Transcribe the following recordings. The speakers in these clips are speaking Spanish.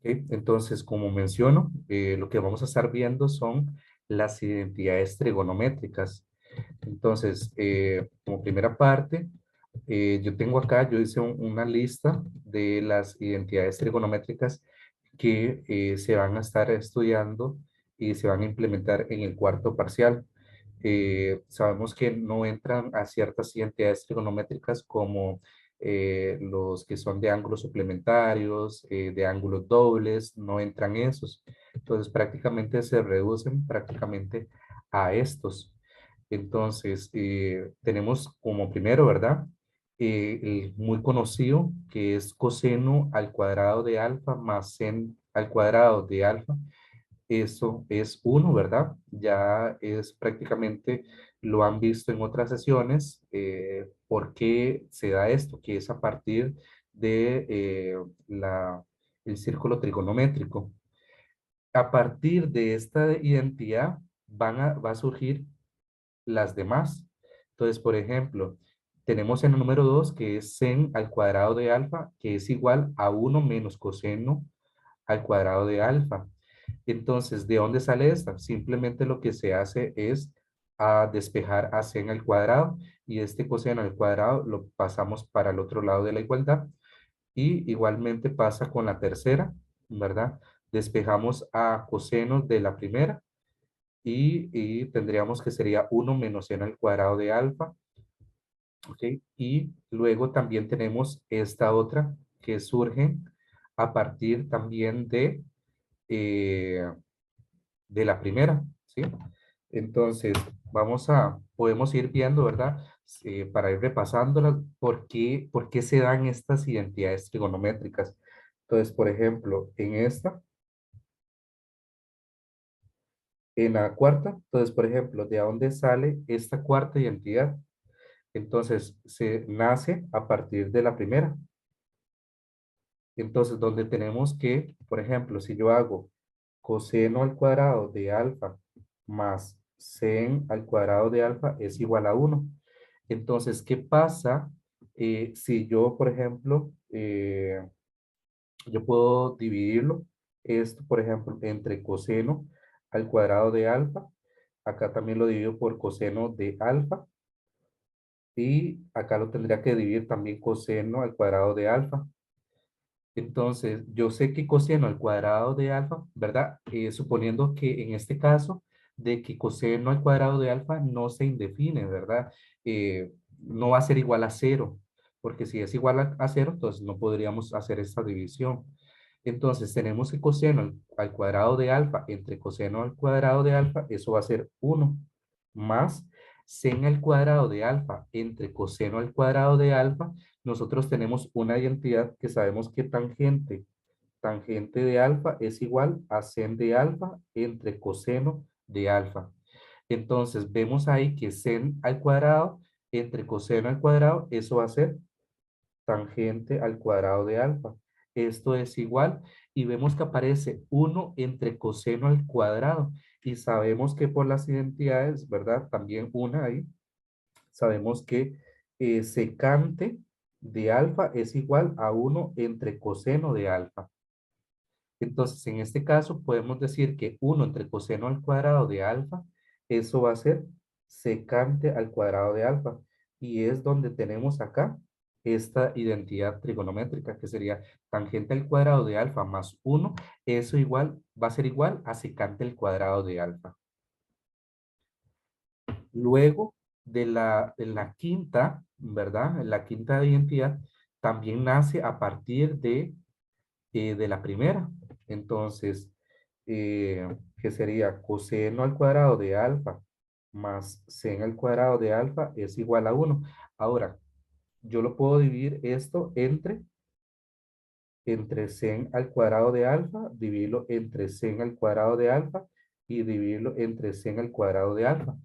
¿Ok? Entonces, como menciono, lo que vamos a estar viendo son las identidades trigonométricas. Entonces, como primera parte, yo tengo acá, yo hice una lista de las identidades trigonométricas que se van a estar estudiando y se van a implementar en el cuarto parcial. Sabemos que no entran a ciertas identidades trigonométricas como los que son de ángulos suplementarios, de ángulos dobles, no entran esos. Entonces prácticamente se reducen prácticamente a estos. Entonces tenemos como primero, ¿verdad? El muy conocido que es coseno al cuadrado de alfa más sen al cuadrado de alfa, eso es uno, ¿verdad? Ya es prácticamente, lo han visto en otras sesiones. ¿Por qué se da esto? Que es a partir de el círculo trigonométrico. A partir de esta identidad va a surgir las demás. Entonces, por ejemplo, tenemos en el número 2 que es sen al cuadrado de alfa, que es igual a uno menos coseno al cuadrado de alfa. Entonces, ¿de dónde sale esta? Simplemente lo que se hace es despejar a c al cuadrado y este coseno al cuadrado lo pasamos para el otro lado de la igualdad y igualmente pasa con la tercera, ¿verdad? Despejamos a coseno de la primera y tendríamos que sería uno menos n al cuadrado de alfa, ¿ok? Y luego también tenemos esta otra que surge a partir también eh, de la primera, ¿sí? Entonces, podemos ir viendo, ¿verdad? Para ir repasándolas, por qué se dan estas identidades trigonométricas. Entonces, por ejemplo, en la cuarta, entonces, por ejemplo, ¿de dónde sale esta cuarta identidad? Entonces, se nace a partir de la primera. Entonces, donde tenemos que, por ejemplo, si yo hago coseno al cuadrado de alfa más sen al cuadrado de alfa es igual a uno. Entonces, ¿qué pasa si yo, por ejemplo, yo puedo dividirlo, esto, por ejemplo, entre coseno al cuadrado de alfa? Acá también lo divido por coseno de alfa y acá lo tendría que dividir también coseno al cuadrado de alfa. Entonces, yo sé que coseno al cuadrado de alfa, ¿verdad? Suponiendo que en este caso, de que coseno al cuadrado de alfa no se indefine, ¿verdad? No va a ser igual a cero, porque si es igual a cero, entonces no podríamos hacer esta división. Entonces, tenemos que coseno al cuadrado de alfa entre coseno al cuadrado de alfa, eso va a ser uno más seno al cuadrado de alfa entre coseno al cuadrado de alfa. Nosotros tenemos una identidad que sabemos que tangente de alfa es igual a sen de alfa entre coseno de alfa. Entonces vemos ahí que sen al cuadrado entre coseno al cuadrado, eso va a ser tangente al cuadrado de alfa. Esto es igual y vemos que aparece uno entre coseno al cuadrado y sabemos que por las identidades, ¿verdad? También una ahí sabemos que secante de alfa es igual a uno entre coseno de alfa. Entonces, en este caso, podemos decir que uno entre coseno al cuadrado de alfa, eso va a ser secante al cuadrado de alfa. Y es donde tenemos acá esta identidad trigonométrica, que sería tangente al cuadrado de alfa más uno, eso igual, va a ser igual a secante al cuadrado de alfa. Luego de la quinta, ¿verdad? La quinta identidad también nace a partir de la primera. Entonces, que sería coseno al cuadrado de alfa más seno al cuadrado de alfa es igual a uno. Ahora, yo lo puedo dividir esto entre sen al cuadrado de alfa, dividirlo entre sen al cuadrado de alfa y dividirlo entre sen al cuadrado de alfa.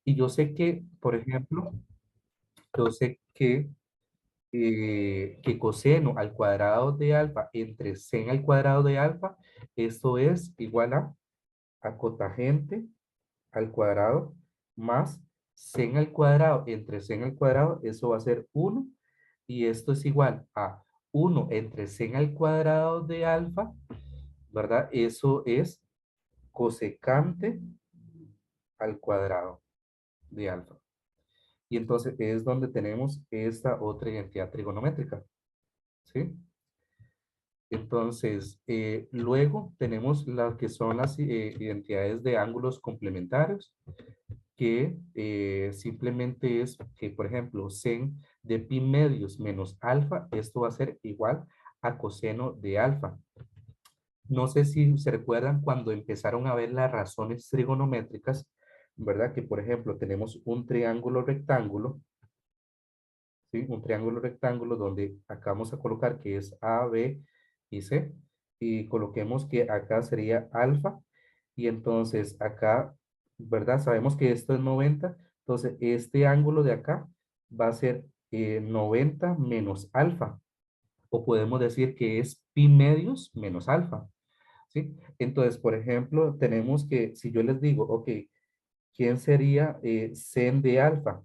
Y yo sé que, por ejemplo, yo sé que coseno al cuadrado de alfa entre sen al cuadrado de alfa, esto es igual a cotangente al cuadrado más sen al cuadrado entre sen al cuadrado, eso va a ser uno y esto es igual a uno entre sen al cuadrado de alfa ¿verdad? Eso es cosecante al cuadrado de alfa. Y entonces es donde tenemos esta otra identidad trigonométrica, ¿sí? Entonces, luego tenemos las que son las identidades de ángulos complementarios, que simplemente es que, por ejemplo, sen de pi medios menos alfa, esto va a ser igual a coseno de alfa. No sé si se recuerdan cuando empezaron a ver las razones trigonométricas, ¿verdad? Que, por ejemplo, tenemos un triángulo rectángulo, ¿sí? Un triángulo rectángulo donde acá vamos a colocar que es A, B y C, y coloquemos que acá sería alfa, y entonces acá, ¿verdad? Sabemos que esto es 90, entonces este ángulo de acá va a ser 90 menos alfa, o podemos decir que es pi medios menos alfa, ¿sí? Entonces, por ejemplo, tenemos que, si yo les digo, ok, ¿quién sería sen de alfa?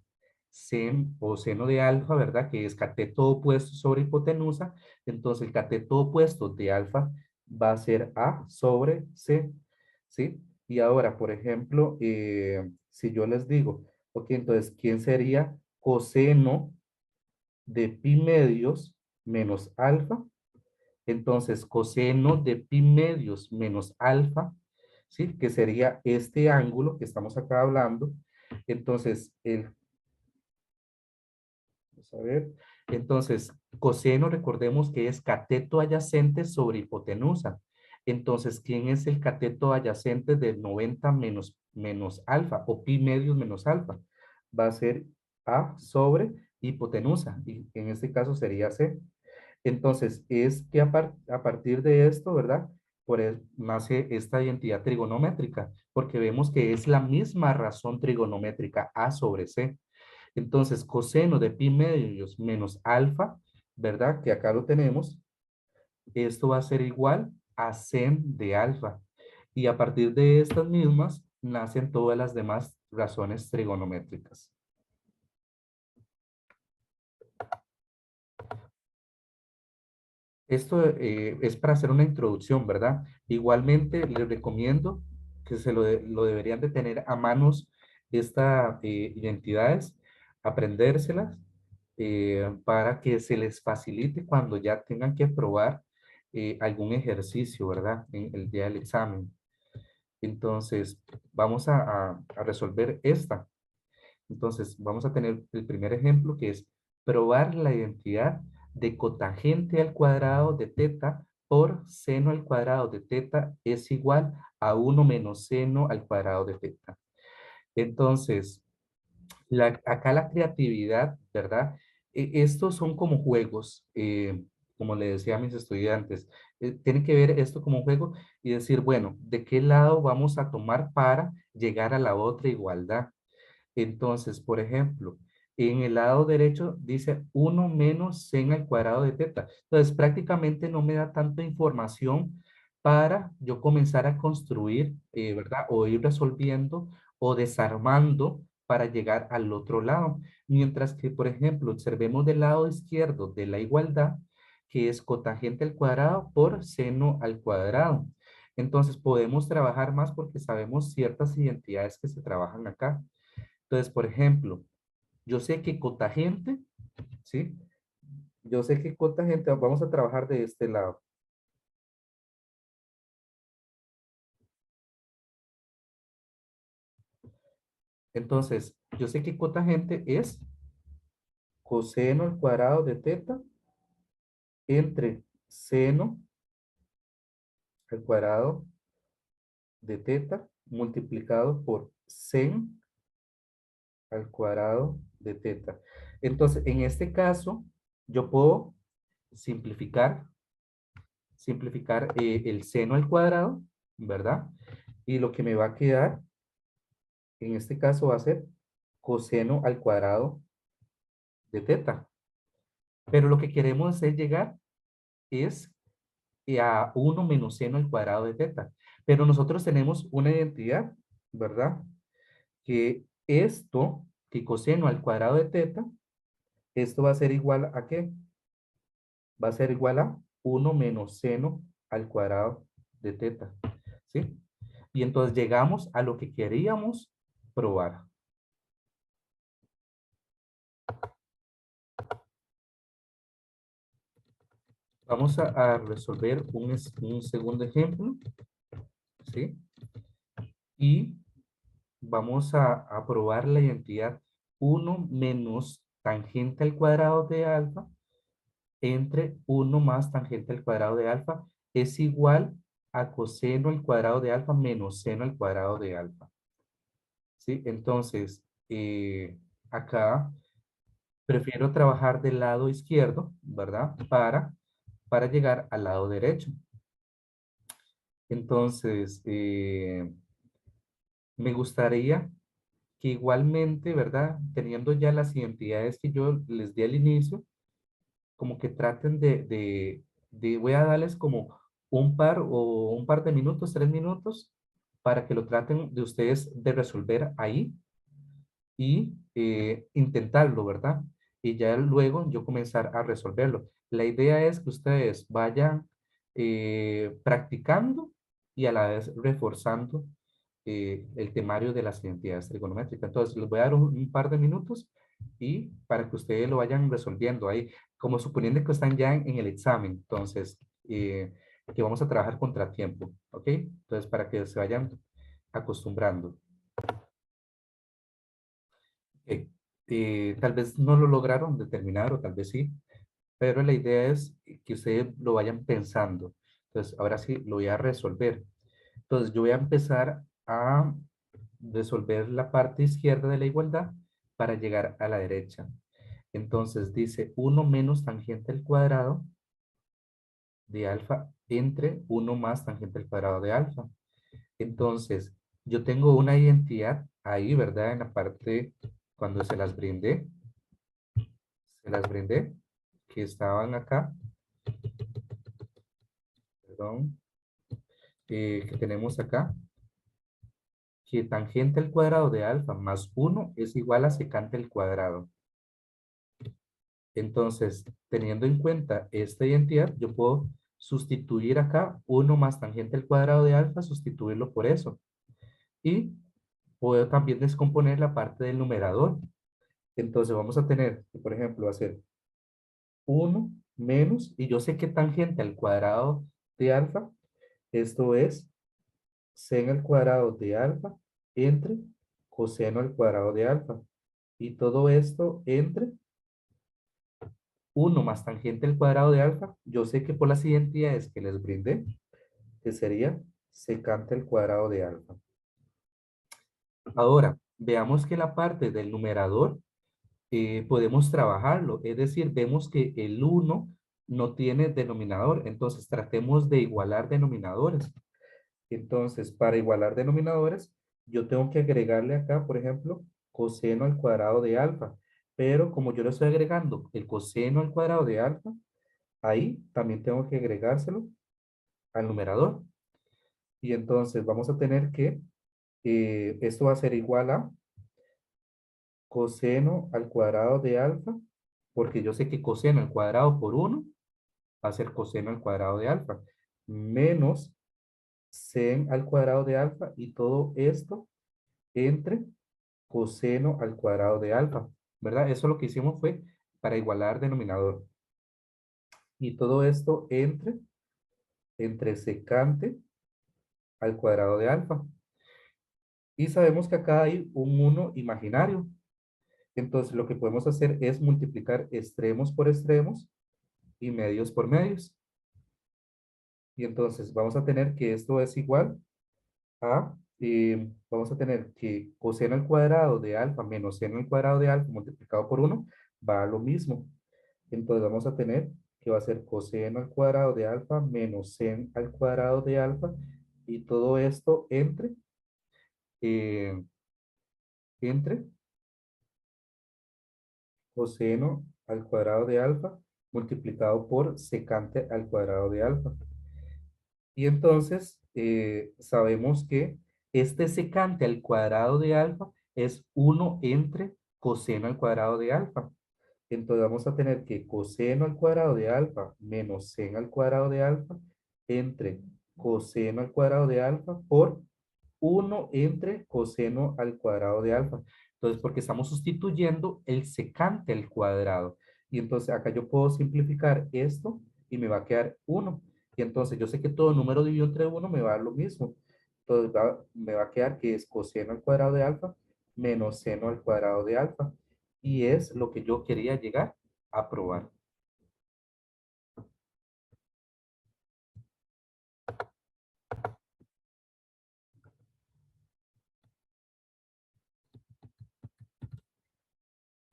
Sen o seno de alfa, ¿verdad? Que es cateto opuesto sobre hipotenusa. Entonces, el cateto opuesto de alfa va a ser A sobre C, ¿sí? Y ahora, por ejemplo, si yo les digo, ok, entonces, ¿quién sería coseno de pi medios menos alfa? Entonces, coseno de pi medios menos alfa, ¿sí? Que sería este ángulo que estamos acá hablando. Entonces, vamos a ver, entonces, coseno, recordemos que es cateto adyacente sobre hipotenusa. Entonces, ¿quién es el cateto adyacente de 90 menos alfa o pi medios menos alfa? Va a ser A sobre hipotenusa y en este caso sería C. Entonces, es que a partir de esto, ¿verdad? Nace esta identidad trigonométrica, porque vemos que es la misma razón trigonométrica A sobre C. Entonces, coseno de pi medios menos alfa, ¿verdad? Que acá lo tenemos. Esto va a ser igual a sen de alfa. Y a partir de estas mismas, nacen todas las demás razones trigonométricas. Esto es para hacer una introducción, ¿verdad? Igualmente les recomiendo que lo deberían de tener a manos estas identidades, aprendérselas para que se les facilite cuando ya tengan que probar algún ejercicio, ¿verdad? En el día del examen. Entonces, vamos a resolver esta. Entonces, vamos a tener el primer ejemplo que es probar la identidad de cotangente al cuadrado de teta por seno al cuadrado de teta es igual a 1 menos seno al cuadrado de teta. Entonces, acá la creatividad, ¿verdad? Estos son como juegos, como le decía a mis estudiantes, tienen que ver esto como un juego y decir, bueno, ¿de qué lado vamos a tomar para llegar a la otra igualdad? Entonces, por ejemplo, en el lado derecho dice 1 menos sen al cuadrado de teta. Entonces, prácticamente no me da tanta información para yo comenzar a construir, ¿verdad? O ir resolviendo o desarmando para llegar al otro lado. Mientras que, por ejemplo, observemos del lado izquierdo de la igualdad, que es cotangente al cuadrado por seno al cuadrado. Entonces, podemos trabajar más porque sabemos ciertas identidades que se trabajan acá. Entonces, por ejemplo, yo sé que cotagente, ¿sí? Yo sé que cotagente, vamos a trabajar de este lado. Entonces, yo sé que cotagente es coseno al cuadrado de teta entre seno al cuadrado de teta multiplicado por sen al cuadrado de teta. Entonces, en este caso, yo puedo simplificar, el seno al cuadrado, ¿verdad? Y lo que me va a quedar en este caso va a ser coseno al cuadrado de teta. Pero lo que queremos es llegar es a 1 menos seno al cuadrado de teta. Pero nosotros tenemos una identidad, ¿verdad? Que esto, que coseno al cuadrado de teta, esto va a ser igual a ¿qué? Va a ser igual a 1 menos seno al cuadrado de teta, ¿sí? Y entonces llegamos a lo que queríamos probar. Vamos a resolver un segundo ejemplo, ¿sí? Y vamos a probar la identidad uno menos tangente al cuadrado de alfa entre uno más tangente al cuadrado de alfa es igual a coseno al cuadrado de alfa menos seno al cuadrado de alfa, ¿sí? Entonces, acá prefiero trabajar del lado izquierdo, ¿verdad? Para llegar al lado derecho. Entonces, me gustaría que igualmente, ¿verdad? Teniendo ya las identidades que yo les di al inicio, como que traten voy a darles como un par de minutos, 3 minutos, para que lo traten de ustedes de resolver ahí y intentarlo, ¿verdad? Y ya luego yo comenzar a resolverlo. La idea es que ustedes vayan practicando y a la vez reforzando el temario de las identidades trigonométricas. Entonces, les voy a dar un par de minutos y para que ustedes lo vayan resolviendo ahí, como suponiendo que están ya en el examen. Entonces, que vamos a trabajar contratiempo, ¿ok? Entonces, para que se vayan acostumbrando. Ok, tal vez no lo lograron determinar o tal vez sí, pero la idea es que ustedes lo vayan pensando. Entonces, ahora sí lo voy a resolver. Entonces, yo voy a empezar a resolver la parte izquierda de la igualdad para llegar a la derecha. Entonces, dice uno menos tangente al cuadrado de alfa entre uno más tangente al cuadrado de alfa. Entonces, yo tengo una identidad ahí, ¿verdad? En la parte cuando se las brindé, que estaban acá, perdón, que tenemos acá, que tangente al cuadrado de alfa más uno es igual a secante al cuadrado. Entonces, teniendo en cuenta esta identidad, yo puedo sustituir acá uno más tangente al cuadrado de alfa, sustituirlo por eso. Y puedo también descomponer la parte del numerador. Entonces, vamos a tener, por ejemplo, hacer uno menos, y yo sé que tangente al cuadrado de alfa, esto es seno al cuadrado de alfa entre coseno al cuadrado de alfa. Y todo esto entre uno más tangente al cuadrado de alfa. Yo sé que por las identidades que les brindé, que sería secante al cuadrado de alfa. Ahora, veamos que la parte del numerador podemos trabajarlo. Es decir, vemos que el uno no tiene denominador. Entonces, tratemos de igualar denominadores. Entonces, para igualar denominadores, yo tengo que agregarle acá, por ejemplo, coseno al cuadrado de alfa. Pero como yo le estoy agregando el coseno al cuadrado de alfa, ahí también tengo que agregárselo al numerador. Y entonces vamos a tener que, esto va a ser igual a coseno al cuadrado de alfa, porque yo sé que coseno al cuadrado por uno va a ser coseno al cuadrado de alfa, menos sen al cuadrado de alfa y todo esto entre coseno al cuadrado de alfa, ¿verdad? Eso lo que hicimos fue para igualar denominador. Y todo esto entre secante al cuadrado de alfa. Y sabemos que acá hay un uno imaginario. Entonces lo que podemos hacer es multiplicar extremos por extremos y medios por medios. Y entonces vamos a tener que esto es igual a, vamos a tener que coseno al cuadrado de alfa menos seno al cuadrado de alfa multiplicado por uno va a lo mismo. Entonces vamos a tener que va a ser coseno al cuadrado de alfa menos sen al cuadrado de alfa y todo esto eh, entre coseno al cuadrado de alfa multiplicado por secante al cuadrado de alfa. Y entonces sabemos que este secante al cuadrado de alfa es uno entre coseno al cuadrado de alfa. Entonces vamos a tener que coseno al cuadrado de alfa menos sen al cuadrado de alfa entre coseno al cuadrado de alfa por 1 entre coseno al cuadrado de alfa. Entonces, porque estamos sustituyendo el secante al cuadrado. Y entonces acá yo puedo simplificar esto y me va a quedar 1. Y entonces yo sé que todo número dividido entre 1 me va a dar lo mismo. Entonces me va a quedar que es coseno al cuadrado de alfa menos seno al cuadrado de alfa. Y es lo que yo quería llegar a probar.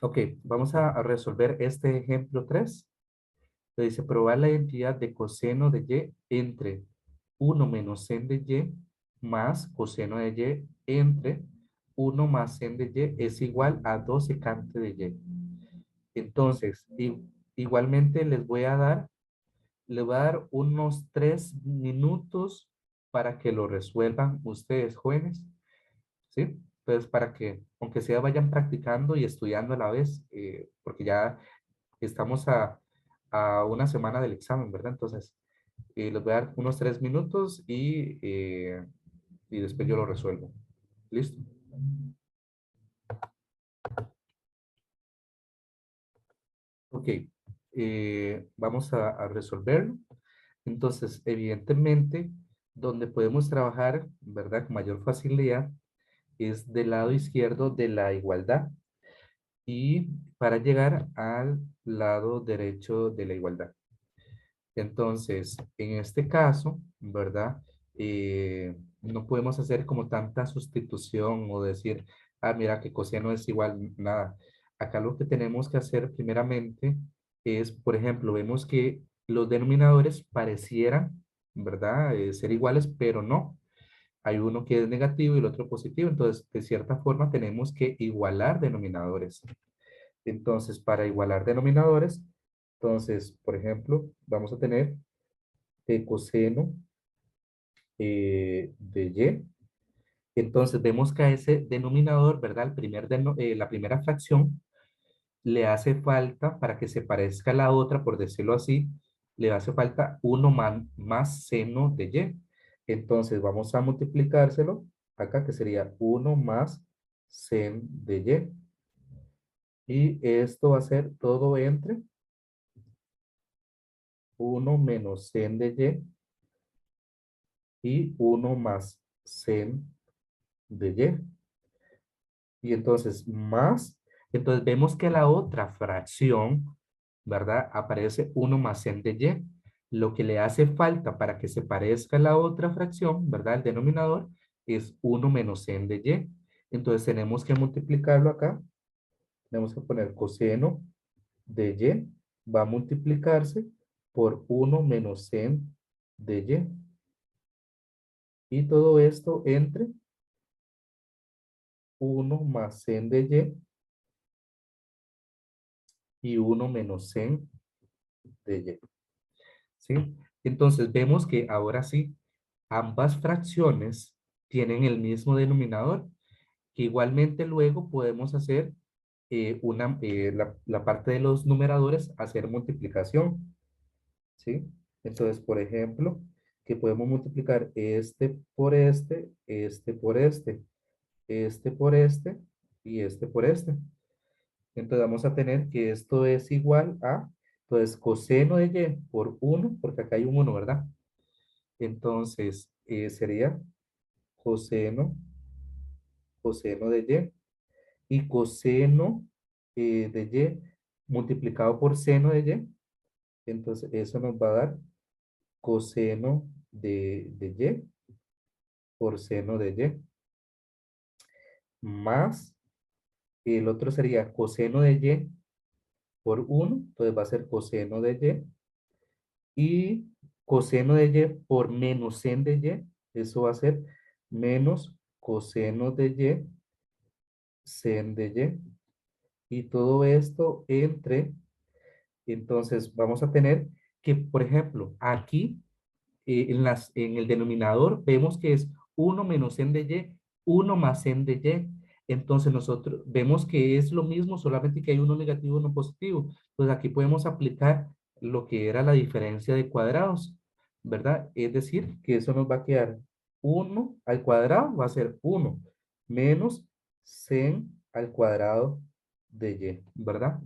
Ok, vamos a resolver este ejemplo 3. Le dice probar la identidad de coseno de y entre 1 menos sen de y más coseno de y entre 1 más sen de y es igual a 2 secante de y. Entonces, igualmente les voy a dar unos 3 minutos para que lo resuelvan ustedes, jóvenes, ¿sí? Entonces, para que, aunque sea, vayan practicando y estudiando a la vez, porque ya estamos a una semana del examen, ¿verdad? Entonces, les voy a dar unos 3 minutos y después yo lo resuelvo. ¿Listo? Ok. Vamos a resolverlo. Entonces, evidentemente, donde podemos trabajar, ¿verdad? Con mayor facilidad es del lado izquierdo de la igualdad y para llegar al lado derecho de la igualdad. Entonces, en este caso, ¿verdad? No podemos hacer como tanta sustitución o decir, ah, mira, que coseno es igual, nada. Acá lo que tenemos que hacer primeramente es, por ejemplo, vemos que los denominadores parecieran, ¿verdad? Ser iguales, pero no. Hay uno que es negativo y el otro positivo, entonces, de cierta forma, tenemos que igualar denominadores. Entonces, para igualar denominadores, entonces, por ejemplo, vamos a tener coseno de y. Entonces vemos que a ese denominador, ¿verdad? La primera fracción le hace falta, para que se parezca a la otra, por decirlo así, le hace falta uno más seno de y. Entonces vamos a multiplicárselo acá, que sería uno más sen de y. Y esto va a ser todo entre uno menos sen de y uno más sen de y. Y entonces entonces vemos que la otra fracción, ¿verdad? Aparece uno más n de y. Lo que le hace falta para que se parezca a la otra fracción, ¿verdad? El denominador es uno menos n de y. Entonces tenemos que multiplicarlo acá. Tenemos que poner coseno de y va a multiplicarse por uno menos n de y. Y todo esto entre uno más n de y uno menos n de y. ¿Sí? Entonces vemos que ahora sí, ambas fracciones tienen el mismo denominador, que igualmente luego podemos hacer la parte de los numeradores, hacer multiplicación, ¿sí? Entonces, por ejemplo, que podemos multiplicar este por este por este por este y este por este. Entonces vamos a tener que esto es igual a, entonces, coseno de y por uno, porque acá hay un 1, ¿verdad? Entonces, sería coseno, coseno de y coseno de y multiplicado por seno de y. Entonces, eso nos va a dar coseno de y por seno de y. Más, el otro sería coseno de y por uno. Entonces, va a ser coseno de y coseno de y por menos sen de y. Eso va a ser menos coseno de y sen de y todo esto entre, entonces vamos a tener que, por ejemplo, aquí en el denominador vemos que es uno menos n de y, uno más n de y. Entonces nosotros vemos que es lo mismo, solamente que hay uno negativo y uno positivo. Pues aquí podemos aplicar lo que era la diferencia de cuadrados. ¿verdad? Es decir, que eso nos va a quedar 1 al cuadrado, va a ser 1 menos sen al cuadrado de y, ¿verdad?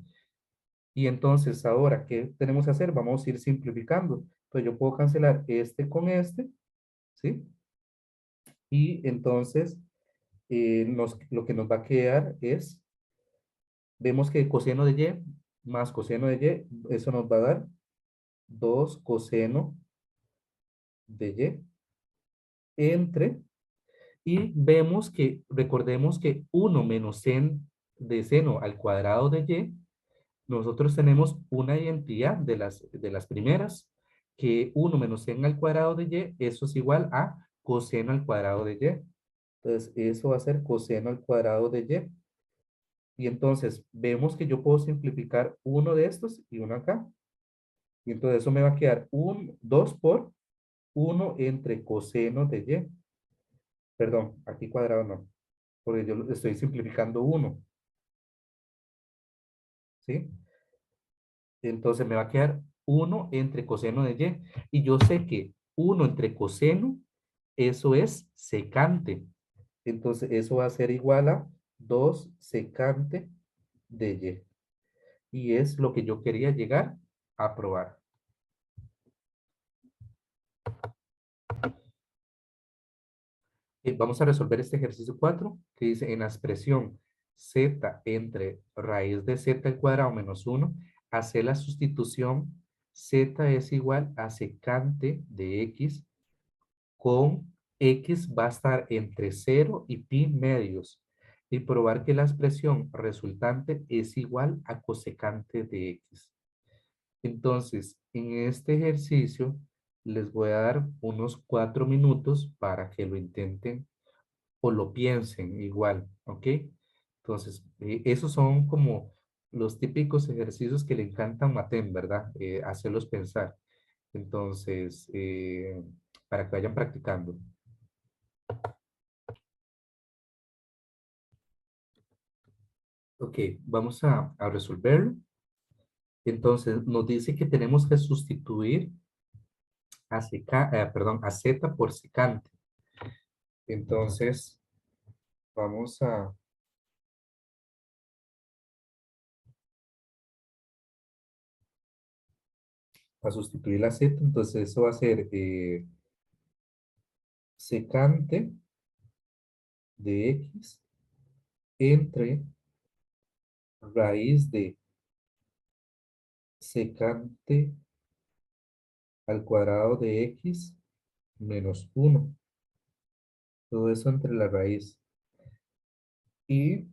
Y entonces ahora, ¿qué tenemos que hacer? Vamos a ir simplificando. Entonces yo puedo cancelar este con este, ¿sí? Y entonces lo que nos va a quedar es, vemos que coseno de y más coseno de y, eso nos va a dar 2 coseno de y entre, y vemos que, recordemos que 1 menos de seno al cuadrado de y, nosotros tenemos una identidad de las primeras, que 1 menos seno al cuadrado de y, eso es igual a coseno al cuadrado de y. Entonces, eso va a ser coseno al cuadrado de y. Y entonces, vemos que yo puedo simplificar uno de estos y uno acá. Y entonces eso me va a quedar 2 por 1 entre coseno de y. Perdón, aquí cuadrado no, porque yo estoy simplificando uno, ¿sí? Entonces me va a quedar 1 entre coseno de y. Y yo sé que 1 entre coseno, eso es secante. Entonces eso va a ser igual a 2 secante de y. Y es lo que yo quería llegar a probar. Vamos a resolver este ejercicio 4 que dice en la expresión z entre raíz de z al cuadrado menos 1, hacer la sustitución z es igual a secante de x con x va a estar entre 0 y pi medios y probar que la expresión resultante es igual a cosecante de x. Entonces, en este ejercicio les voy a dar unos 4 minutos para que lo intenten o lo piensen igual, ¿ok? Entonces, esos son como los típicos ejercicios que le encantan a Matén, ¿verdad? Hacerlos pensar. Entonces, para que vayan practicando. Ok, vamos a resolverlo. Entonces, nos dice que tenemos que sustituir perdón, a z por secante. Entonces, vamos a sustituir la z. Entonces, eso va a ser secante de x entre raíz de secante al cuadrado de x menos 1. Todo eso entre la raíz. Y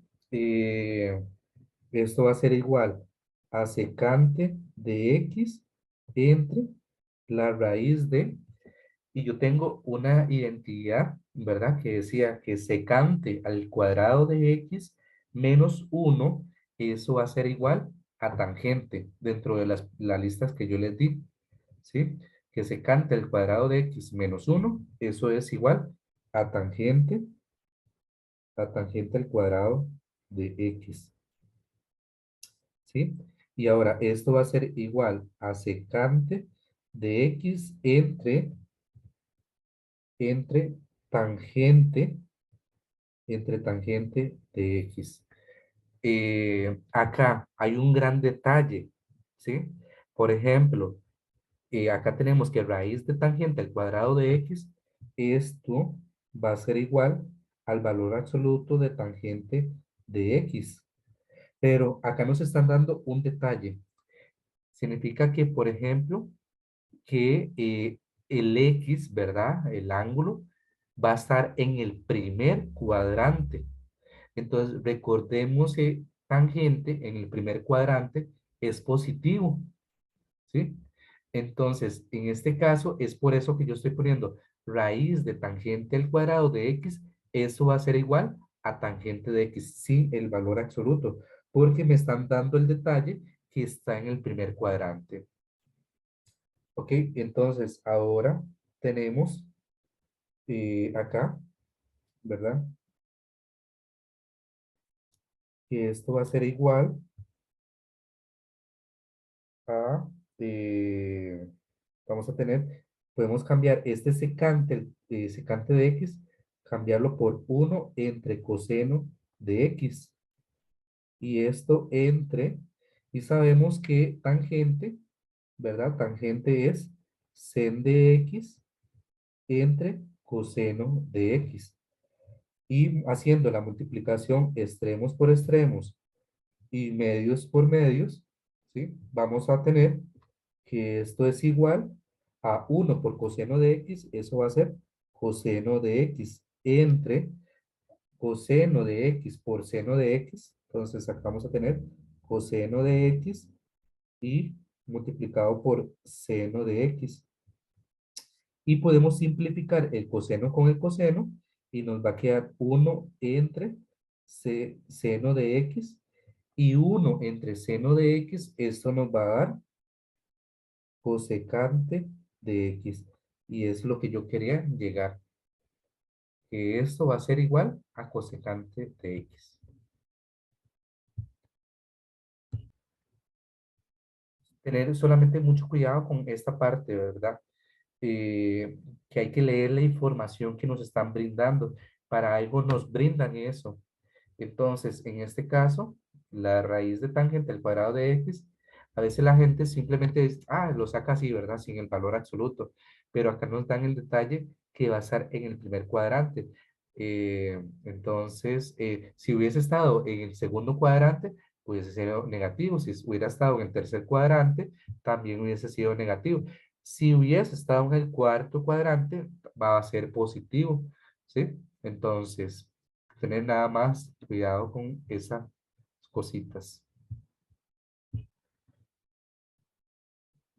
esto va a ser igual a secante de x entre la raíz de, y yo tengo una identidad, ¿verdad? Que decía que secante al cuadrado de x menos 1, eso va a ser igual a tangente dentro de las listas que yo les di, ¿sí? Que secante al cuadrado de x menos 1, eso es igual a tangente al cuadrado de x, ¿sí? Y ahora esto va a ser igual a secante de x entre tangente, tangente de x. Acá hay un gran detalle, ¿sí? Por ejemplo, acá tenemos que raíz de tangente al cuadrado de x, esto va a ser igual al valor absoluto de tangente de x. Pero acá nos están dando un detalle. Significa que, por ejemplo, que el X, ¿verdad? El ángulo va a estar en el primer cuadrante. Entonces, recordemos que tangente en el primer cuadrante es positivo, ¿sí? Entonces, en este caso, es por eso que yo estoy poniendo raíz de tangente al cuadrado de X, eso va a ser igual a tangente de X, sí, el valor absoluto, porque me están dando el detalle que está en el primer cuadrante. Ok, entonces ahora tenemos acá, ¿verdad? Que esto va a ser igual a, vamos a tener podemos cambiar este secante, secante de x, cambiarlo por 1 entre coseno de x. Y esto entre, y sabemos que tangente, ¿verdad? Tangente es sen de x entre coseno de x. Y haciendo la multiplicación extremos por extremos y medios por medios, ¿sí? Vamos a tener que esto es igual a 1 por coseno de x, eso va a ser coseno de x entre coseno de x por seno de x, entonces acá vamos a tener coseno de x y multiplicado por seno de x. Y podemos simplificar el coseno con el coseno y nos va a quedar 1 entre seno de x y 1 entre seno de x, esto nos va a dar cosecante de x. Y es lo que yo quería llegar, que esto va a ser igual a cosecante de x. Tener solamente mucho cuidado con esta parte, ¿verdad? Que hay que leer la información que nos están brindando. Para algo nos brindan eso. Entonces, en este caso, la raíz de tangente al cuadrado de x, a veces la gente simplemente lo saca así, ¿verdad? Sin el valor absoluto. Pero acá nos dan el detalle que va a estar en el primer cuadrante. Entonces, si hubiese estado en el segundo cuadrante, hubiese sido negativo. Si hubiera estado en el tercer cuadrante, también hubiese sido negativo. Si hubiese estado en el cuarto cuadrante, va a ser positivo, ¿sí? Entonces, tener nada más cuidado con esas cositas.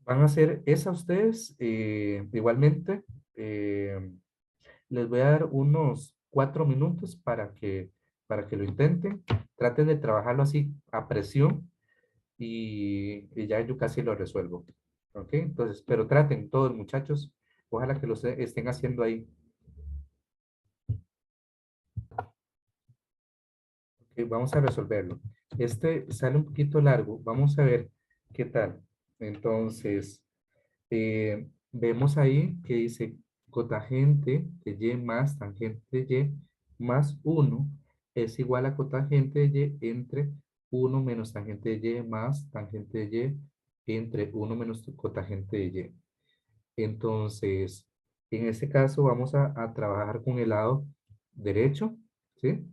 Van a hacer esa ustedes, igualmente, eh, les voy a dar unos 4 minutos para que lo intenten. Traten de trabajarlo así a presión y ya yo casi lo resuelvo. ¿Ok? Entonces, pero traten todos, muchachos. Ojalá que lo estén haciendo ahí. Ok, vamos a resolverlo. Este sale un poquito largo. Vamos a ver qué tal. Entonces, vemos ahí que dice cotangente de y más tangente de y más 1 es igual a cotangente de y entre 1 menos tangente de y más tangente de y entre 1 menos cotangente de y. Entonces, en este caso vamos a trabajar con el lado derecho, ¿sí?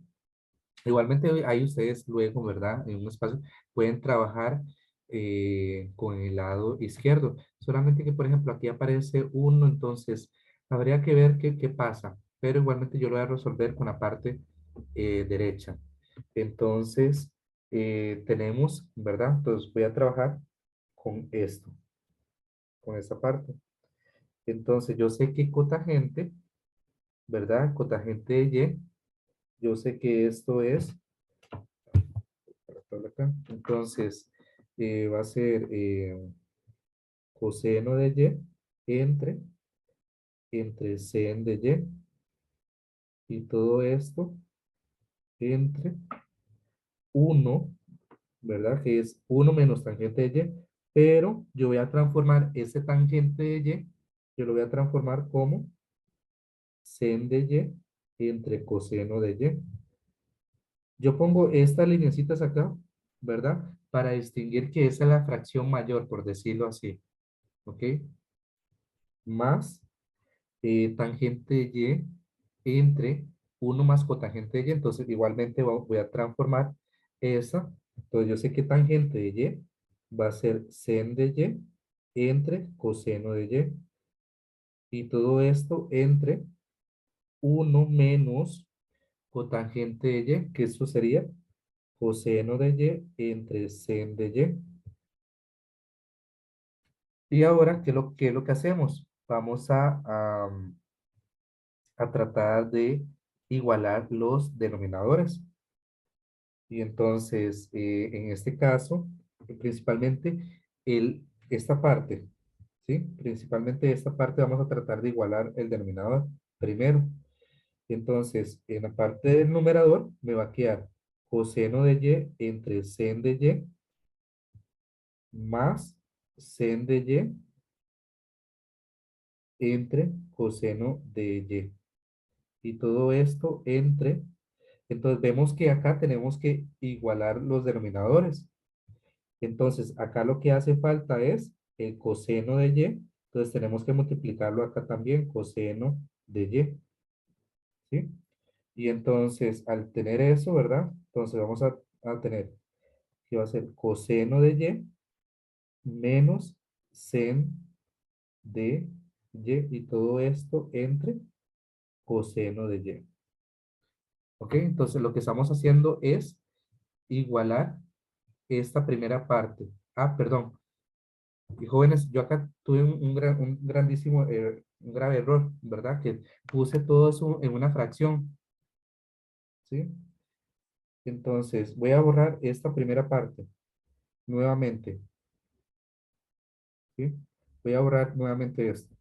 Igualmente ahí ustedes luego, ¿verdad? En un espacio pueden trabajar con el lado izquierdo. Solamente que, por ejemplo, aquí aparece uno, entonces habría que ver qué pasa. Pero igualmente yo lo voy a resolver con la parte derecha. Entonces, tenemos, ¿verdad? Entonces voy a trabajar con esto, con esta parte. Entonces yo sé que cotangente, ¿verdad? Cotangente de y, yo sé que esto es por acá. Entonces, va a ser coseno de y entre sen de y todo esto entre uno, ¿verdad? Que es 1 menos tangente de pero yo voy a transformar ese tangente de yo lo voy a transformar como sen de y entre coseno de y. Yo pongo estas lineecitas acá, ¿verdad? Para distinguir que esa es la fracción mayor, por decirlo así, ¿ok? Más tangente de y entre 1 más cotangente de y. Entonces, igualmente voy a transformar esa. Entonces, yo sé que tangente de y va a ser sen de y entre coseno de y. Y todo esto entre 1 menos cotangente de y, que eso sería coseno de y entre sen de y. Y ahora, qué es lo que hacemos? Vamos a tratar de igualar los denominadores. Y entonces, en este caso, principalmente esta parte, ¿sí? Principalmente esta parte vamos a tratar de igualar el denominador primero. Entonces, en la parte del numerador me va a quedar coseno de y entre sen de y más sen de entre coseno de y. Y todo esto entre, entonces vemos que acá tenemos que igualar los denominadores. Entonces, acá lo que hace falta es el coseno de y. Entonces, tenemos que multiplicarlo acá también, coseno de y, ¿sí? Y entonces, al tener eso, ¿verdad? Entonces, vamos a tener que va a ser coseno de y menos sen de y todo esto entre coseno de y. ¿Ok? Entonces, lo que estamos haciendo es igualar esta primera parte. Ah, perdón. Y jóvenes, yo acá tuve un grandísimo, un grave error, ¿verdad? Que puse todo eso en una fracción, ¿sí? Entonces, voy a borrar esta primera parte nuevamente, ¿sí? Voy a borrar nuevamente esto.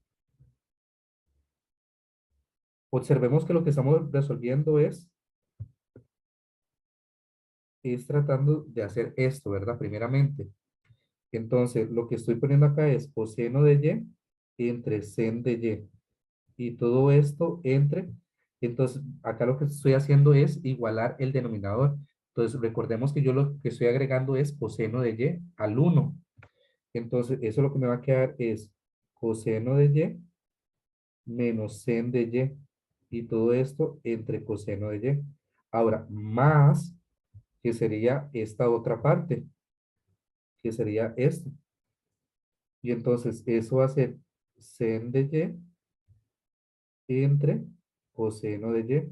Observemos que lo que estamos resolviendo es tratando de hacer esto, ¿verdad? Primeramente. Entonces, lo que estoy poniendo acá es coseno de y entre sen de y todo esto entre, entonces acá lo que estoy haciendo es igualar el denominador. Entonces recordemos que yo lo que estoy agregando es coseno de y al uno. Entonces eso lo que me va a quedar es coseno de y menos sen de y todo esto entre coseno de y. Ahora, más que sería esta otra parte, que sería esto. Y entonces eso va a ser sen de y entre coseno de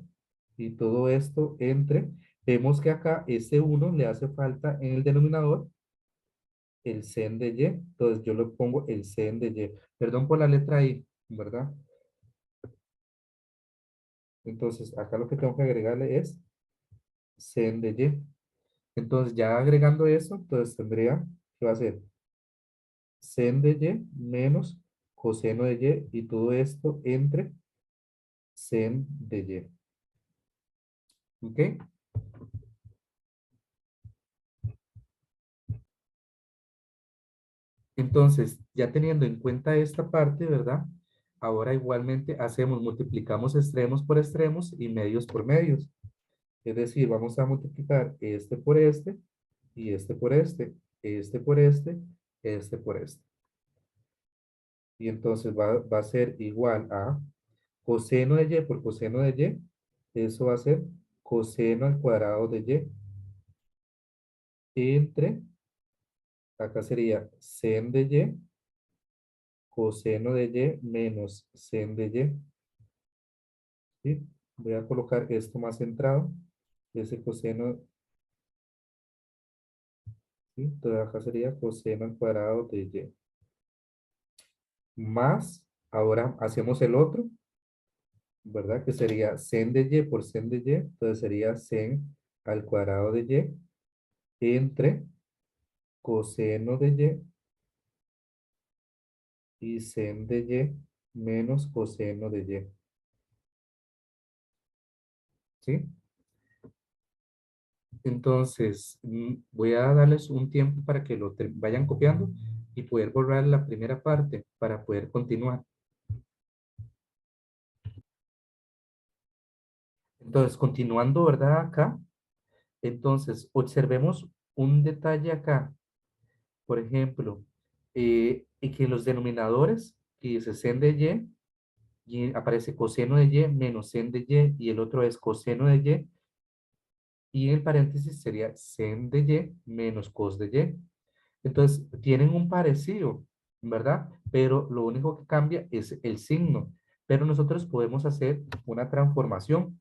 y todo esto entre, vemos que acá ese uno le hace falta en el denominador el sen de y, entonces yo le pongo el sen de y, perdón por la letra I, ¿verdad? Entonces acá lo que tengo que agregarle es sen de y, entonces ya agregando eso, entonces tendría que va a ser sen de y menos coseno de y todo esto entre sen de y, ¿ok? Entonces, ya teniendo en cuenta esta parte, ¿verdad? Ahora igualmente hacemos, multiplicamos extremos por extremos y medios por medios. Es decir, vamos a multiplicar este por este y este por este por este por este. Y entonces va a ser igual a coseno de y por coseno de y. Eso va a ser coseno al cuadrado de y entre, acá sería sen de y, coseno de y menos sen de y. ¿Sí? Voy a colocar esto más centrado. Ese coseno, ¿sí? Entonces acá sería coseno al cuadrado de y. Más, ahora hacemos el otro, ¿verdad? Que sería sen de y por sen de y. Entonces sería sen al cuadrado de y entre coseno de y sen de y menos coseno de y. ¿Sí? Entonces, voy a darles un tiempo para que lo vayan copiando y poder borrar la primera parte para poder continuar. Entonces, continuando, ¿verdad? Acá, entonces, observemos un detalle acá. Por ejemplo, y que los denominadores, que dice sen de y aparece coseno de y menos sen de y el otro es coseno de y en el paréntesis sería sen de y menos cos de y. Entonces, tienen un parecido, ¿verdad? Pero lo único que cambia es el signo. Pero nosotros podemos hacer una transformación,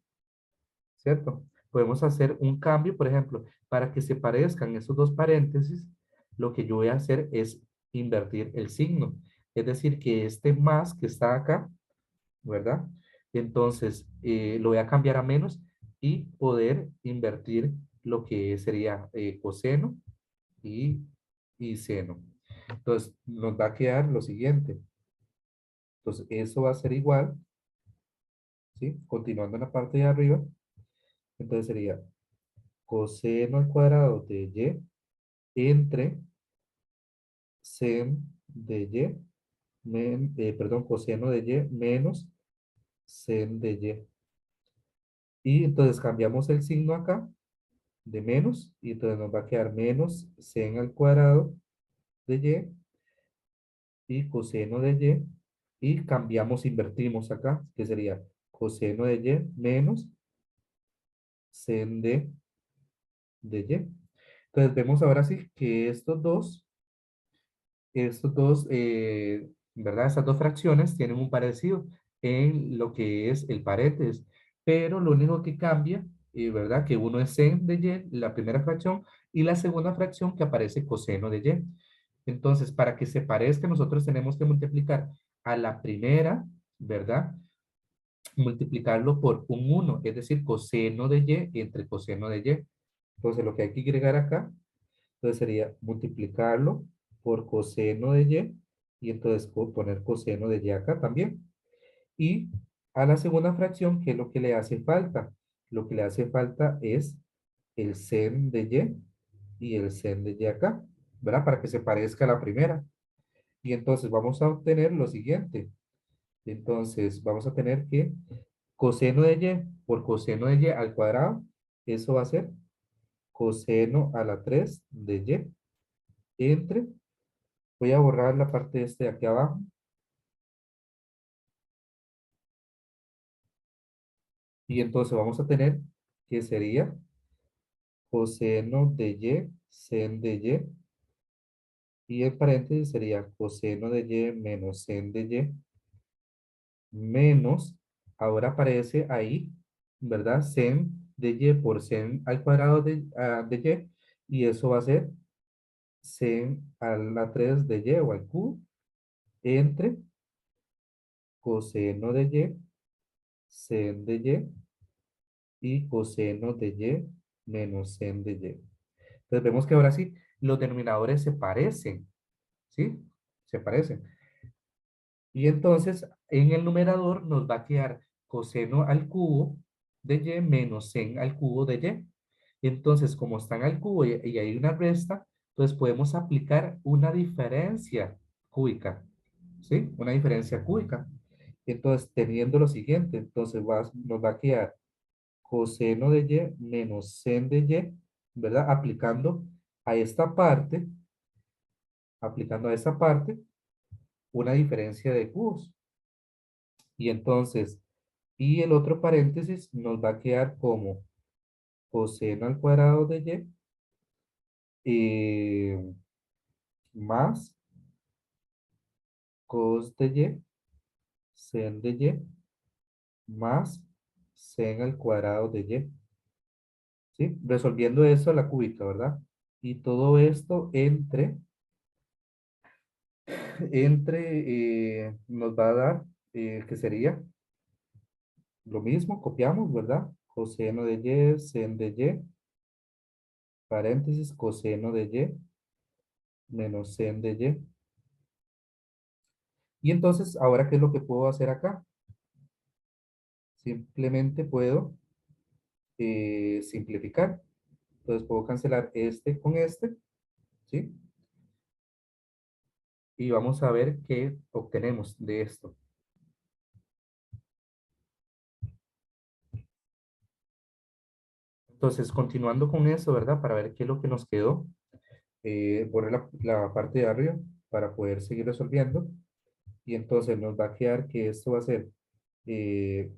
¿cierto? Podemos hacer un cambio, por ejemplo, para que se parezcan esos dos paréntesis, lo que yo voy a hacer es invertir el signo. Es decir, que este más que está acá, ¿verdad? Entonces, lo voy a cambiar a menos y poder invertir lo que sería coseno y, y seno. Entonces, nos va a quedar lo siguiente. Entonces, eso va a ser igual, ¿sí? Continuando en la parte de arriba. Entonces sería coseno al cuadrado de y entre sen de y perdón, coseno de y menos sen de y. Y entonces cambiamos el signo acá de menos y entonces nos va a quedar menos sen al cuadrado de y coseno de y cambiamos, invertimos acá, que sería coseno de y menos sen de y. Entonces vemos ahora sí que ¿verdad? Estas dos fracciones tienen un parecido en lo que es el paréntesis, pero lo único que cambia, ¿verdad? Que uno es sen de y, la primera fracción, y la segunda fracción que aparece coseno de y. Entonces, para que se parezca, nosotros tenemos que multiplicar a la primera, ¿verdad? Multiplicarlo por un uno, es decir, coseno de y entre coseno de y. Entonces, lo que hay que agregar acá, entonces sería multiplicarlo por coseno de y entonces poner coseno de y acá también. Y a la segunda fracción, ¿qué es lo que le hace falta? Lo que le hace falta es el sen de y el sen de y acá, ¿verdad? Para que se parezca a la primera. Y entonces vamos a obtener lo siguiente. Entonces vamos a tener que coseno de y por coseno de y al cuadrado, eso va a ser coseno a la 3 de y entre, voy a borrar la parte este de aquí abajo, y entonces vamos a tener que sería coseno de y, sen de y en paréntesis sería coseno de y menos sen de menos, ahora aparece ahí, ¿verdad? Sen de y por sen al cuadrado de y eso va a ser sen a la 3 de y o al cubo entre coseno de y, sen de y coseno de y menos sen de y. Entonces vemos que ahora sí, los denominadores se parecen, ¿sí? Se parecen. Y entonces en el numerador nos va a quedar coseno al cubo de y menos sen al cubo de y. Entonces, como están al cubo y hay una resta, entonces podemos aplicar una diferencia cúbica, ¿sí? Una diferencia cúbica. Entonces, teniendo lo siguiente, entonces nos va a quedar coseno de y menos sen de y, ¿verdad? A esta parte, aplicando a esta parte, una diferencia de cubos. Y entonces, y el otro paréntesis nos va a quedar como coseno al cuadrado de y más cos de y, sen de y, más sen al cuadrado de y. ¿Sí? Resolviendo eso a la cúbica, ¿verdad? Y todo esto nos va a dar, que sería lo mismo, copiamos, ¿verdad? Coseno de y, sen de y, paréntesis, coseno de y, menos sen de y. Y entonces, ahora, ¿qué es lo que puedo hacer acá? Simplemente puedo simplificar. Entonces, puedo cancelar este con este, ¿sí? Y vamos a ver qué obtenemos de esto. Entonces, continuando con eso, ¿verdad? Para ver qué es lo que nos quedó. Borré la parte de arriba para poder seguir resolviendo. Y entonces nos va a quedar que esto va a ser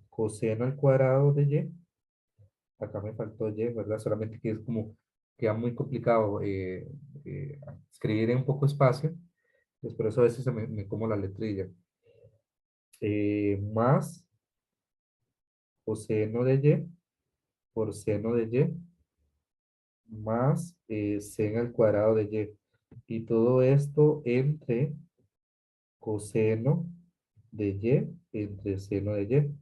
coseno al cuadrado de y. Acá me faltó y, ¿verdad? Solamente que es como, queda muy complicado eh, escribir en poco espacio. Entonces, por eso a veces me como la letrilla. Más coseno de y por seno de y más sen al cuadrado de y. Y todo esto entre coseno de y entre seno de y.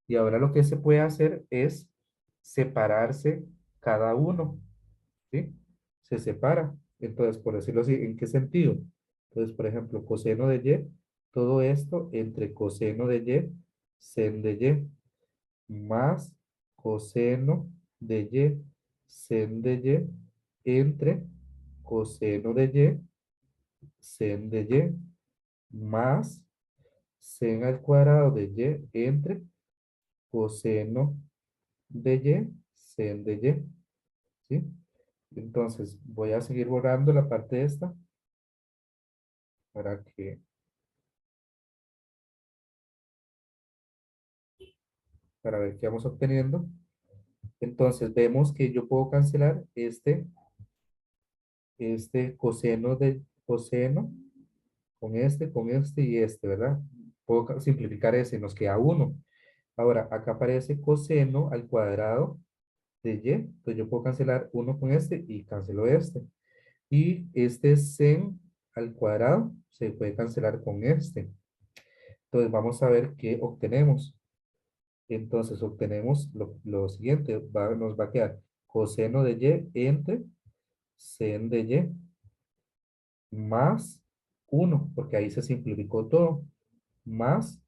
Y ahora lo que se puede hacer es separarse cada uno, ¿sí? Se separa. Entonces, por decirlo así, ¿en qué sentido? Entonces, por ejemplo, coseno de y, todo esto entre coseno de y, sen de y, más coseno de y, sen de y, entre coseno de y, sen de y. más sen al cuadrado de y entre coseno de y, sen de y, ¿sí? Entonces, voy a seguir borrando la parte esta para que, para ver qué vamos obteniendo. Entonces, vemos que yo puedo cancelar este coseno de coseno con este y este, ¿verdad? Puedo simplificar ese, nos queda uno. Ahora, acá aparece coseno al cuadrado de y, entonces yo puedo cancelar uno con este y cancelo este. Y este sen al cuadrado se puede cancelar con este. Entonces vamos a ver qué obtenemos. Entonces obtenemos lo siguiente, nos va a quedar coseno de y entre sen de y más uno, porque ahí se simplificó todo, más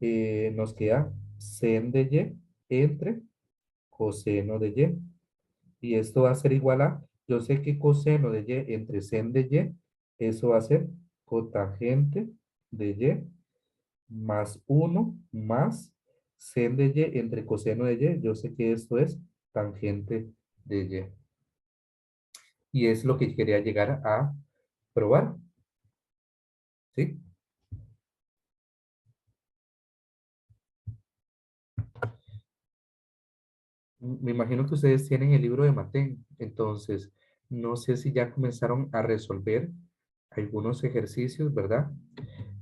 nos queda sen de y entre coseno de y. Y esto va a ser igual a, yo sé que coseno de y entre sen de y, eso va a ser cotangente de y más uno más sen de y entre coseno de y. Yo sé que esto es tangente de y. Y es lo que quería llegar a probar, ¿sí? Me imagino que ustedes tienen el libro de Matén, entonces no sé si ya comenzaron a resolver algunos ejercicios, ¿verdad?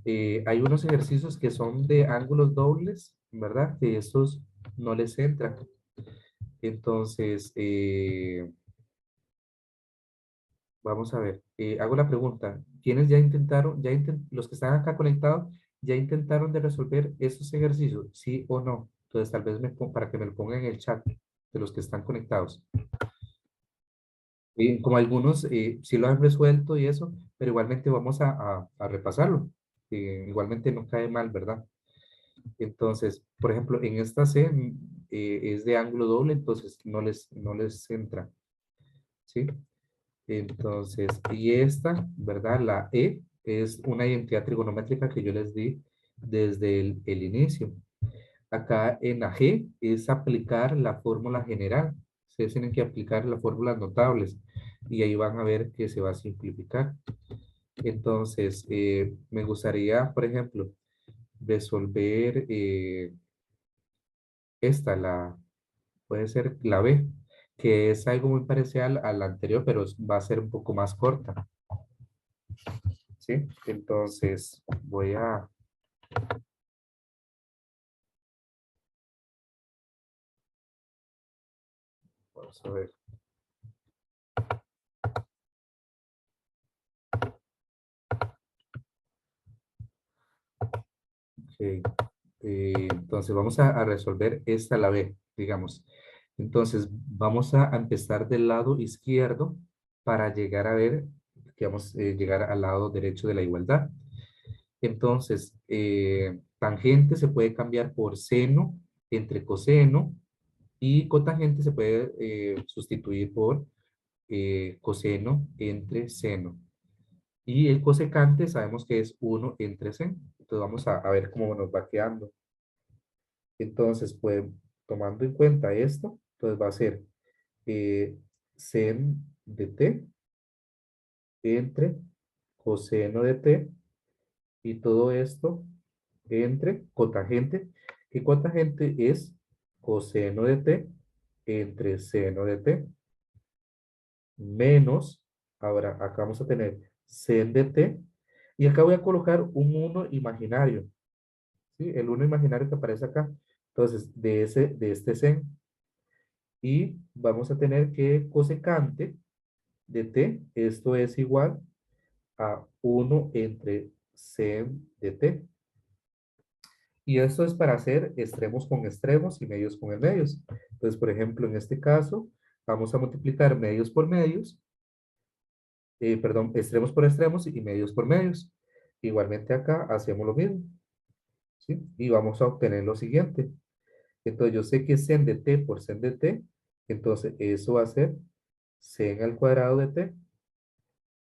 Hay unos ejercicios que son de ángulos dobles, ¿verdad? Que estos no les entran. Entonces, vamos a ver, hago la pregunta. ¿Quiénes ya intentaron, los que están acá conectados, ya intentaron de resolver esos ejercicios? ¿Sí o no? Entonces, tal vez para que me lo pongan en el chat de los que están conectados. Como algunos sí lo han resuelto y eso, pero igualmente vamos a repasarlo. Igualmente no cae mal, ¿verdad? Entonces, por ejemplo, en esta C es de ángulo doble, entonces no les entra, ¿sí? Entonces, y esta, ¿verdad? La E es una identidad trigonométrica que yo les di desde el inicio. Acá en la G es aplicar la fórmula general. Ustedes tienen que aplicar las fórmulas notables y ahí van a ver que se va a simplificar. Entonces, me gustaría, por ejemplo, resolver esta, puede ser la B, que es algo muy parecido a la anterior, pero va a ser un poco más corta, ¿sí? Entonces, vamos a ver. Ok, entonces, vamos a resolver esta, la B, digamos. Entonces, vamos a empezar del lado izquierdo para llegar a ver que vamos a llegar al lado derecho de la igualdad. Entonces, tangente se puede cambiar por seno entre coseno y cotangente se puede sustituir por coseno entre seno. Y el cosecante sabemos que es uno entre seno. Entonces vamos a ver cómo nos va quedando. Entonces, pues, tomando en cuenta esto, entonces va a ser sen de t entre coseno de t y todo esto entre cotangente. ¿Qué cotangente es coseno de t entre seno de t menos, ahora acá vamos a tener sen de t y acá voy a colocar un uno imaginario, ¿sí? El uno imaginario que aparece acá. Entonces, de este sen y vamos a tener que cosecante de t, esto es igual a uno entre sen de t. Y esto es para hacer extremos con extremos y medios con medios. Entonces, por ejemplo, en este caso, vamos a multiplicar medios por medios, perdón, extremos por extremos y medios por medios. Igualmente acá hacemos lo mismo, ¿sí? Y vamos a obtener lo siguiente. Entonces, yo sé que sen de t por sen de t, entonces eso va a ser sen al cuadrado de t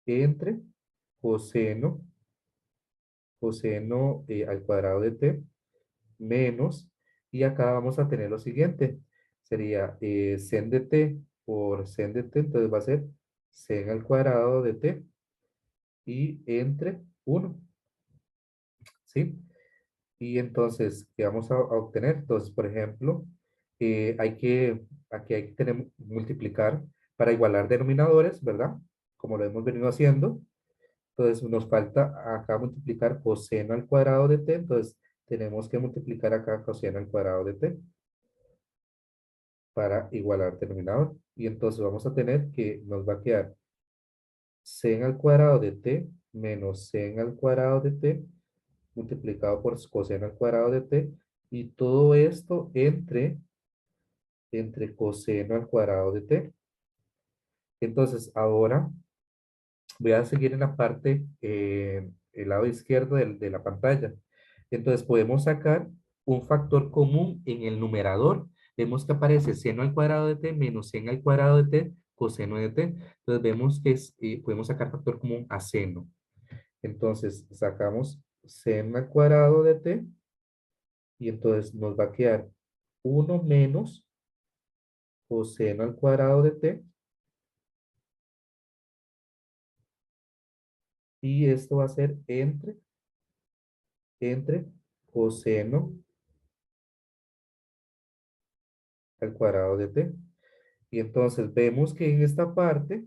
entre coseno coseno al cuadrado de t menos, y acá vamos a tener lo siguiente, sería sen de t por sen de t, entonces va a ser sen al cuadrado de t y entre 1, ¿sí? Y entonces, ¿qué vamos a obtener? Entonces, por ejemplo, aquí hay que multiplicar para igualar denominadores, ¿verdad? Como lo hemos venido haciendo. Entonces, nos falta acá multiplicar coseno al cuadrado de t, entonces tenemos que multiplicar acá coseno al cuadrado de t para igualar denominador. Y entonces vamos a tener que nos va a quedar sen al cuadrado de t menos sen al cuadrado de t multiplicado por coseno al cuadrado de t, y todo esto entre coseno al cuadrado de t. Entonces, ahora voy a seguir en la parte, el lado izquierdo de la pantalla. Entonces, podemos sacar un factor común en el numerador. Vemos que aparece seno al cuadrado de t menos seno al cuadrado de t coseno de t. Entonces, vemos que podemos sacar factor común a seno. Entonces, sacamos seno al cuadrado de t y entonces nos va a quedar uno menos coseno al cuadrado de t, y esto va a ser entre coseno al cuadrado de t. Y entonces vemos que en esta parte,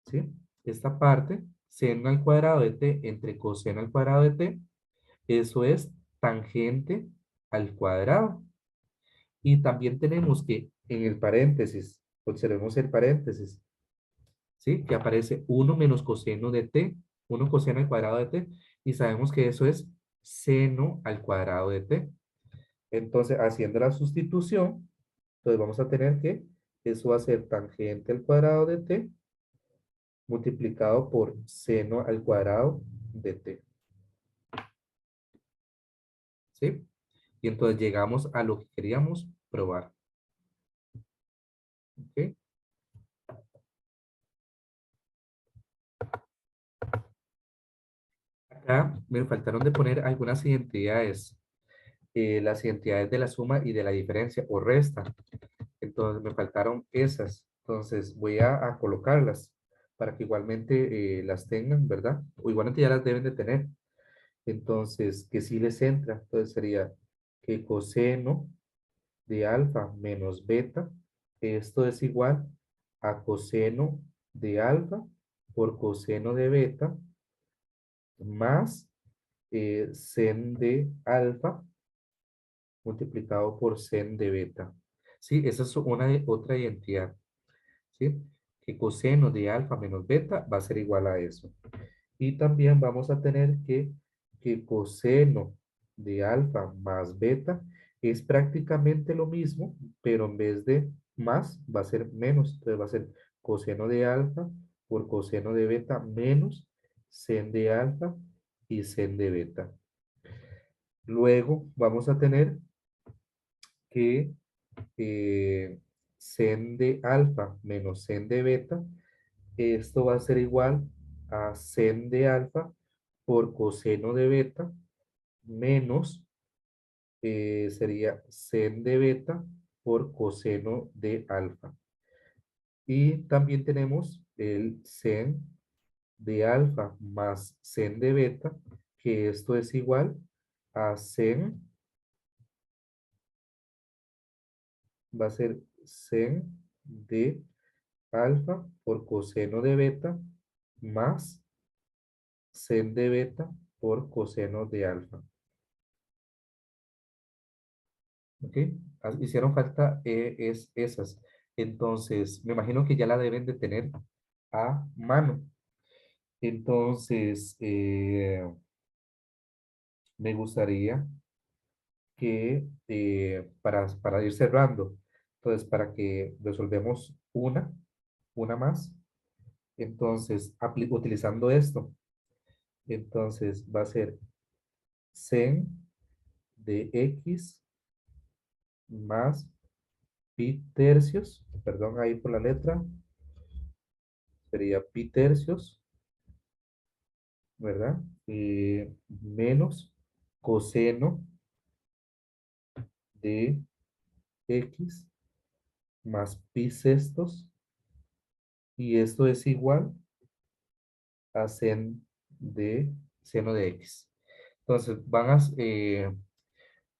¿sí? Esta parte, seno al cuadrado de t entre coseno al cuadrado de t, eso es tangente al cuadrado. Y también tenemos que en el paréntesis, observemos el paréntesis, ¿sí? Que aparece uno menos coseno de t, uno coseno al cuadrado de t, y sabemos que eso es seno al cuadrado de t. Entonces, haciendo la sustitución, entonces vamos a tener que eso va a ser tangente al cuadrado de t multiplicado por seno al cuadrado de t, ¿sí? Y entonces llegamos a lo que queríamos probar, ¿ok? Acá me faltaron de poner algunas identidades, las identidades de la suma y de la diferencia o resta. Entonces me faltaron esas. Entonces voy a colocarlas para que igualmente las tengan, ¿verdad? O igualmente ya las deben de tener. Entonces, que si les entra, entonces sería que coseno de alfa menos beta, esto es igual a coseno de alfa por coseno de beta más sen de alfa multiplicado por sen de beta. Sí, esa es otra identidad, ¿sí? Que coseno de alfa menos beta va a ser igual a eso. Y también vamos a tener que coseno de alfa más beta es prácticamente lo mismo, pero en vez de más va a ser menos. Entonces va a ser coseno de alfa por coseno de beta menos sen de alfa y sen de beta. Luego vamos a tener que sen de alfa menos sen de beta, esto va a ser igual a sen de alfa por coseno de beta menos, sería sen de beta por coseno de alfa. Y también tenemos el sen de alfa más sen de beta, que esto es igual a sen, va a ser sen de alfa por coseno de beta más sen de beta por coseno de alfa. ¿Ok? Hicieron falta esas. Entonces, me imagino que ya la deben de tener a mano. Entonces, me gustaría que para ir cerrando, entonces, para que resolvemos una más, entonces, utilizando esto, entonces va a ser sen de x más pi tercios, perdón ahí por la letra, sería pi tercios ¿verdad? Menos coseno de x más pi sextos, y esto es igual a de seno de x. Entonces,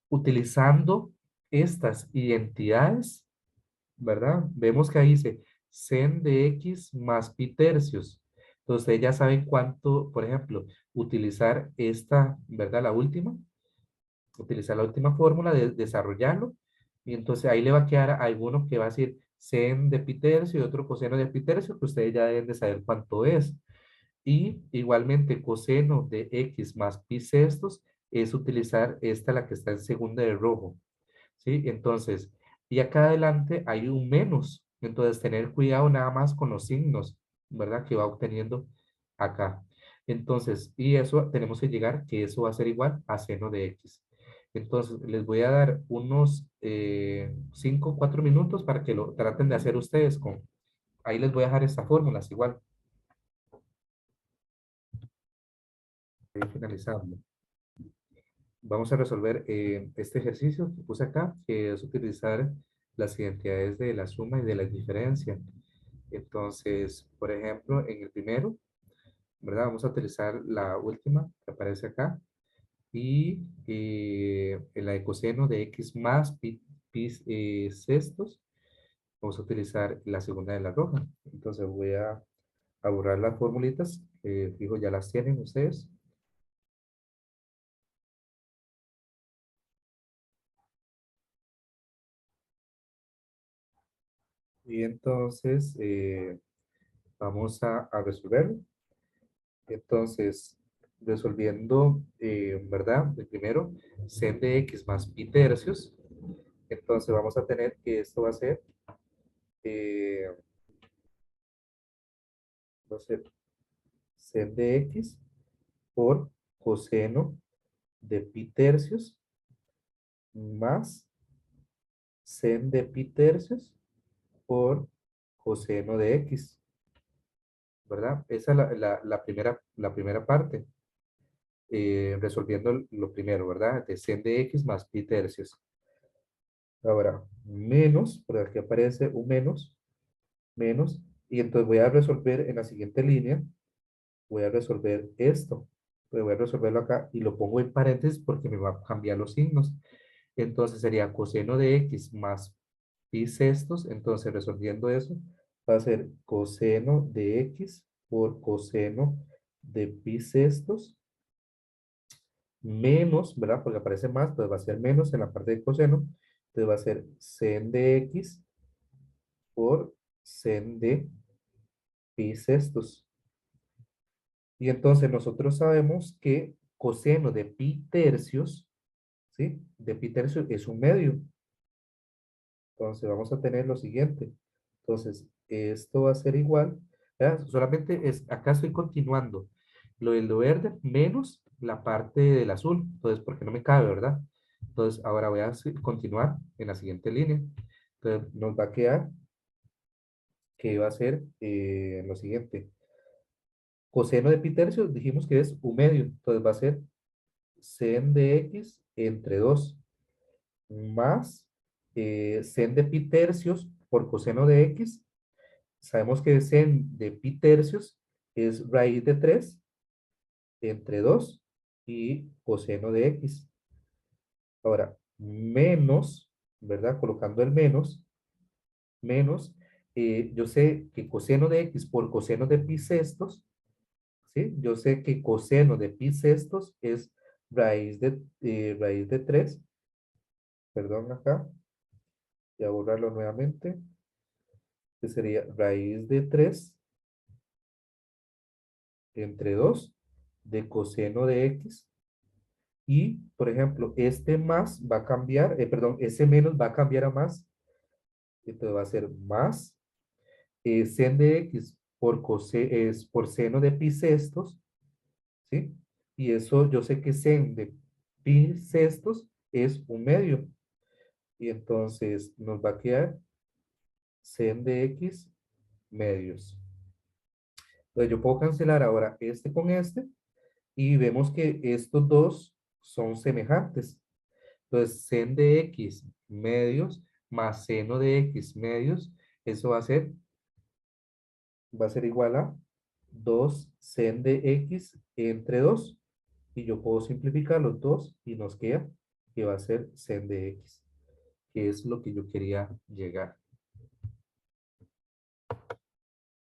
utilizando estas identidades, ¿verdad? Vemos que ahí dice sen de x más pi tercios. Entonces, ustedes ya saben cuánto, por ejemplo, utilizar esta, ¿verdad? Utilizar la última fórmula, de desarrollarlo, y entonces ahí le va a quedar alguno que va a decir sen de pi tercio y otro coseno de pi tercio, que ustedes ya deben de saber cuánto es. Y igualmente coseno de x más pi sextos es utilizar esta, la que está en segunda de rojo, ¿sí? Entonces, y acá adelante hay un menos. Entonces, tener cuidado nada más con los signos, ¿verdad? Que va obteniendo acá. Entonces, y eso tenemos que llegar, que eso va a ser igual a seno de x. Entonces, les voy a dar unos 5, 4 minutos para que lo traten de hacer ustedes con. Ahí les voy a dejar estas fórmulas igual. Ahí finalizando. Vamos a resolver este ejercicio que puse acá, que es utilizar las identidades de la suma y de la diferencia. Entonces, por ejemplo, en el primero, ¿verdad? Vamos a utilizar la última que aparece acá, y en la de coseno de x más pi sextos, vamos a utilizar la segunda de la roja. Entonces voy a borrar las formulitas, fijo ya las tienen ustedes. Y entonces vamos a resolverlo. Entonces, resolviendo, ¿verdad? El primero, sen de x más pi tercios. Entonces vamos a tener que esto eh, va a ser sen de x por coseno de pi tercios más sen de pi tercios por coseno de x, ¿verdad? Esa es la primera parte, resolviendo lo primero, ¿verdad? De sen de x más pi tercios. Ahora, menos, por aquí aparece un menos, y entonces voy a resolver en la siguiente línea, voy a resolver esto. Pues voy a resolverlo acá y lo pongo en paréntesis porque me va a cambiar los signos. Entonces sería coseno de x más pi sextos. Entonces resolviendo eso, va a ser coseno de x por coseno de pi sextos menos, ¿verdad? Porque aparece más, pues va a ser menos en la parte de coseno. Entonces va a ser sen de x por sen de pi sextos. Y entonces nosotros sabemos que coseno de pi tercios, ¿sí? De pi tercios es un medio. Entonces vamos a tener lo siguiente. Entonces, esto va a ser igual, ¿verdad? Solamente es, acá estoy continuando. Lo del lo verde menos la parte del azul. Entonces, porque no me cabe, ¿verdad? Entonces, ahora voy a continuar en la siguiente línea. Entonces, nos va a quedar que va a ser lo siguiente. Coseno de pi tercios dijimos que es un medio. Entonces, va a ser sen de x entre 2 más sen de pi tercios por coseno de x. Sabemos que sen de pi tercios es raíz de 3 entre 2 y coseno de x. Ahora, menos, ¿verdad? Colocando el menos, yo sé que coseno de x por coseno de pi sextos, ¿sí? Yo sé que coseno de pi sextos es raíz de 3, perdón acá, voy a borrarlo nuevamente, que sería raíz de 3 entre 2 de coseno de x. Y, por ejemplo, este más va a cambiar, perdón, ese menos va a cambiar a más. Entonces va a ser más sen de x es por seno de pi sextos, ¿sí? Y eso yo sé que sen de pi sextos es un medio. Y entonces nos va a quedar sen de x medios. Entonces yo puedo cancelar ahora este con este. y vemos que estos dos son semejantes. Entonces, sen de x medios más seno de x medios, eso va a ser igual a 2 sen de x entre 2. Y yo puedo simplificar los dos y nos queda que va a ser sen de x, que es lo que yo quería llegar.